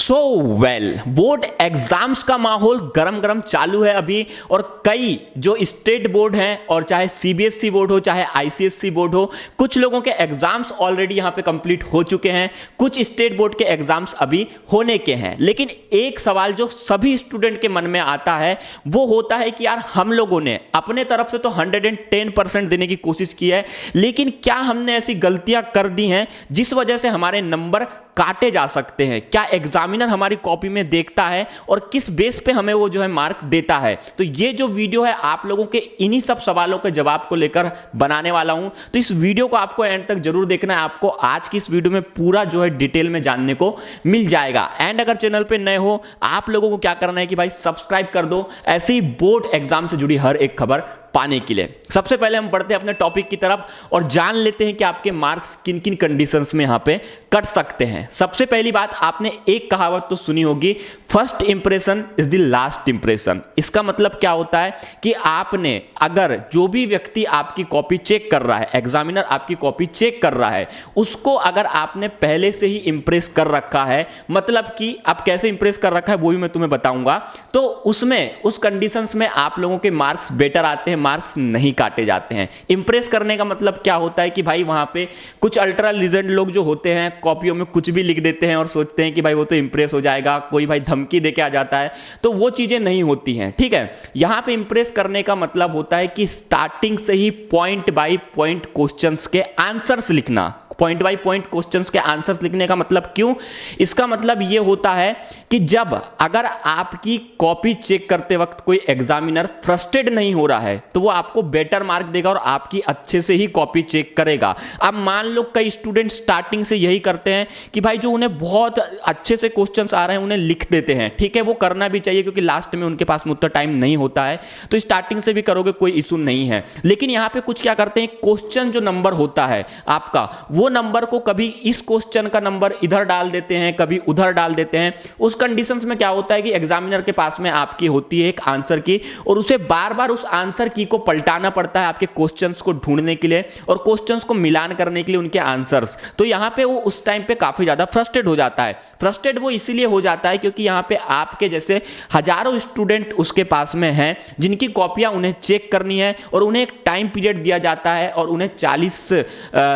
So well board exams का माहौल गरम गरम चालू है अभी। और कई जो स्टेट बोर्ड हैं और चाहे सीबीएसई बोर्ड हो चाहे आईसीएसई बोर्ड हो, कुछ लोगों के एग्जाम्स ऑलरेडी यहां पे कंप्लीट हो चुके हैं, कुछ स्टेट बोर्ड के एग्जाम्स अभी होने के हैं। लेकिन एक सवाल जो सभी स्टूडेंट के मन में आता है वो होता है कि यार हम लोगों ने अपने तरफ से तो 110% देने की कोशिश की है, लेकिन क्या हमने ऐसी गलतियां कर दी हैं जिस वजह से हमारे नंबर काटे जा सकते हैं? क्या एग्जामिनर हमारी कॉपी में देखता है और किस बेस पे हमें वो जो है मार्क देता है? तो ये जो वीडियो है आप लोगों के इन्हीं सब सवालों के जवाब को लेकर बनाने वाला हूं। तो इस वीडियो को आपको एंड तक जरूर देखना है, आपको आज की इस वीडियो में पूरा जो है डिटेल में जानने को मिल जाएगा। एंड अगर चैनल पे नए हो आप लोगों को क्या करना है कि भाई सब्सक्राइब कर दो ऐसे ही बोर्ड एग्जाम से जुड़ी हर एक खबर पाने के लिए। सबसे पहले हम बढ़ते हैं अपने टॉपिक की तरफ और जान लेते हैं कि आपके मार्क्स किन किन कंडीशंस में यहां पे कट सकते हैं। सबसे पहली बात, आपने एक कहावत तो सुनी होगी, first impression is the last impression. इसका मतलब क्या होता है कि आपने अगर जो भी व्यक्ति आपकी कॉपी चेक कर रहा है, एग्जामिनर आपकी कॉपी चेक कर रहा है, उसको अगर आपने पहले से ही इंप्रेस कर रखा है, मतलब कि आप कैसे इंप्रेस कर रखा है वो भी मैं तुम्हें बताऊंगा, तो उसमें उस कंडीशंस में आप लोगों के मार्क्स बेटर आते हैं, मार्क्स नहीं काटे जाते हैं। इंप्रेस करने का मतलब क्या होता है कि भाई वहां पे कुछ अल्ट्रा लीजेंड लोग जो होते हैं कॉपियों में कुछ भी लिख देते हैं और सोचते हैं कि भाई वो तो इंप्रेस हो जाएगा, कोई भाई धमकी देके आ जाता है, तो वो चीजें नहीं होती हैं। ठीक है, यहां पे इंप्रेस करने का मतलब होता है कि स्टार्टिंग से ही पॉइंट बाय पॉइंट क्वेश्चंस के आंसर्स लिखना। पॉइंट बाय पॉइंट क्वेश्चंस के आंसर्स लिखने का मतलब क्यों? इसका मतलब यह होता है कि जब अगर आपकी कॉपी चेक करते वक्त कोई एग्जामिनर फ्रस्ट्रेट नहीं हो रहा है तो वो आपको बेटर मार्क देगा और आपकी अच्छे से ही कॉपी चेक करेगा। अब मान लो कई स्टूडेंट स्टार्टिंग से यही करते हैं कि भाई जो उन्हें बहुत अच्छे से क्वेश्चंस आ रहे हैं उन्हें लिख देते हैं। ठीक है, वो करना भी चाहिए क्योंकि लास्ट में उनके पास उतना टाइम नहीं होता है, तो स्टार्टिंग से भी करोगे कोई इशू नहीं है। लेकिन यहां पे कुछ क्या करते हैं, क्वेश्चन जो नंबर होता है आपका, वो नंबर को कभी इस क्वेश्चन का नंबर इधर डाल देते हैं, कभी उधर डाल देते हैं। उस कंडीशंस में क्या होता है कि एग्जामिनर के पास में आपकी होती है एक आंसर की और उसे बार बार उस आंसर की को पलटाना पड़ता है आपके क्वेश्चंस को ढूंढने के लिए और क्वेश्चंस को मिलान करने के लिए उनके आंसर्स। तो यहां पे वो उस टाइम पे काफी ज्यादा फ्रस्ट्रेट हो जाता है। फ्रस्ट्रेट वो इसीलिए हो जाता है क्योंकि यहां पे आपके जैसे हजारों स्टूडेंट उसके पास में हैं जिनकी कॉपियां उन्हें चेक करनी है और उन्हें एक टाइम पीरियड दिया जाता है और उन्हें 40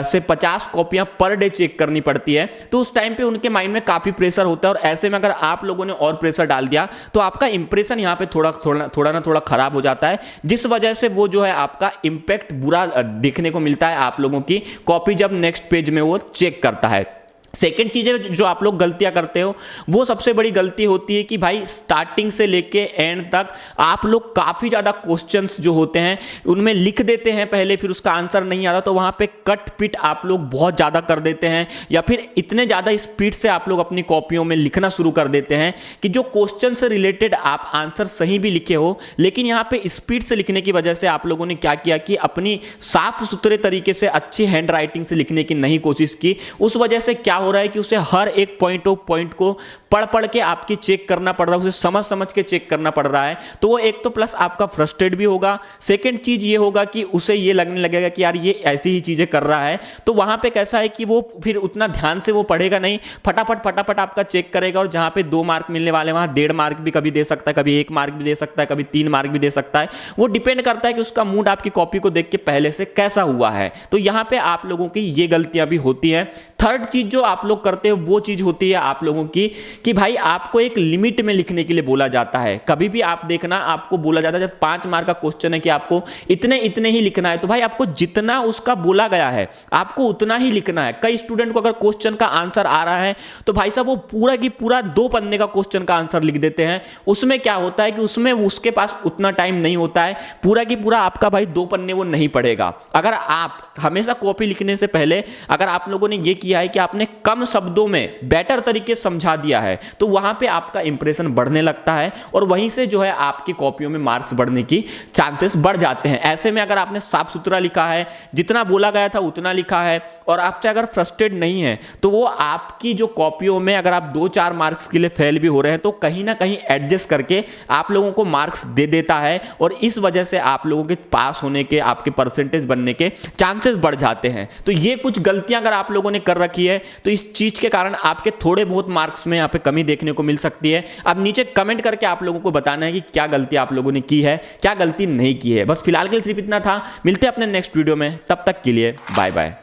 से 50 कॉपियां पर डे चेक करनी पड़ती है। तो उस टाइम पे उनके माइंड में काफी प्रेशर होता है और ऐसे में अगर आप लोगों ने और प्रेशर डाल दिया तो आपका इंप्रेशन यहां पे थोड़ा खराब हो जाता है, जिस वजह से वो जो है आपका इंपैक्ट बुरा देखने को मिलता है आप लोगों की कॉपी जब नेक्स्ट पेज में वो चेक करता है। सेकेंड चीज़ जो आप लोग गलतियां करते हो वो सबसे बड़ी गलती होती है कि भाई स्टार्टिंग से लेके एंड तक आप लोग काफ़ी ज़्यादा क्वेश्चंस जो होते हैं उनमें लिख देते हैं पहले, फिर उसका आंसर नहीं आता तो वहाँ पे कट पिट आप लोग बहुत ज़्यादा कर देते हैं या फिर इतने ज़्यादा स्पीड से आप लोग अपनी कॉपियों में लिखना शुरू कर देते हैं कि जो क्वेश्चन से रिलेटेड आप आंसर सही भी लिखे हो, लेकिन यहाँ पे स्पीड से लिखने की वजह से आप लोगों ने क्या किया कि अपनी साफ सुथरे तरीके से अच्छी हैंड राइटिंग से लिखने की नहीं कोशिश की। उस वजह से क्या हो रहा है कि उसे हर एक पॉइंट को पढ़ पढ़ के आपकी चेक करना पड़ रहा है, उसे समझ समझ के चेक करना पड़ रहा है। तो वो एक तो प्लस आपका फ्रस्ट्रेट भी होगा। सेकंड चीज ये होगा कि उसे ये लगने लगेगा कि यार ये ऐसी ही चीजें कर रहा है, तो वहां पे कैसा है कि वो फिर उतना ध्यान से वो पढ़ेगा नहीं, फटाफट आपका चेक करेगा और जहां पे 2 मार्क मिलने वाले वहां 1.5 मार्क भी कभी दे सकता है, कभी 1 मार्क भी दे सकता है, कभी 3 मार्क भी दे सकता है। वो डिपेंड करता है कि उसका मूड आपकी कॉपी को देख के पहले से कैसा हुआ है। तो यहां पे आप लोगों की ये गलतियां भी होती हैं। थर्ड चीज जो आप लोग करते हो वो चीज होती है आप लोगों की कि भाई आपको एक लिमिट में लिखने के लिए बोला जाता है। कभी भी आप देखना आपको बोला जाता है जब 5 मार्क का क्वेश्चन है कि आपको इतने ही लिखना है, तो भाई आपको जितना उसका बोला गया है आपको उतना ही लिखना है। कई स्टूडेंट को अगर क्वेश्चन का आंसर आ रहा है तो भाई साहब वो पूरा की पूरा 2 पन्ने का क्वेश्चन का आंसर लिख देते हैं। उसमें क्या होता है कि उसमें उसके पास उतना टाइम नहीं होता है, पूरा की पूरा आपका भाई 2 पन्ने वो नहीं पढ़ेगा। अगर आप हमेशा कॉपी लिखने से पहले अगर आप लोगों ने ये किया है कि आपने कम शब्दों में बेटर तरीके से समझा दिया है तो वहां पे आपका इंप्रेशन बढ़ने लगता है और वहीं से जो है आपकी कॉपियों में मार्क्स बढ़ने की चांसेस बढ़ जाते हैं। ऐसे में अगर आपने साफ सुथरा लिखा है, जितना बोला गया था उतना लिखा है और आपसे अगर फ्रस्ट्रेट नहीं है तो वो आपकी जो कॉपियों में अगर आप 2-4 मार्क्स के लिए फेल भी हो रहे हैं तो कहीं ना कहीं एडजस्ट करके आप लोगों को मार्क्स दे देता है और इस वजह से आप लोगों के पास होने के, आपके परसेंटेज बनने के चांसेस बढ़ जाते हैं। तो ये कुछ गलतियां अगर आप लोगों ने कर रखी है तो इस चीज़ के कारण आपके थोड़े बहुत मार्क्स में यहाँ पे कमी देखने को मिल सकती है। अब नीचे कमेंट करके आप लोगों को बताना है कि क्या गलती आप लोगों ने की है, क्या गलती नहीं की है। बस फिलहाल के लिए सिर्फ इतना था, मिलते हैं अपने नेक्स्ट वीडियो में, तब तक के लिए बाय बाय।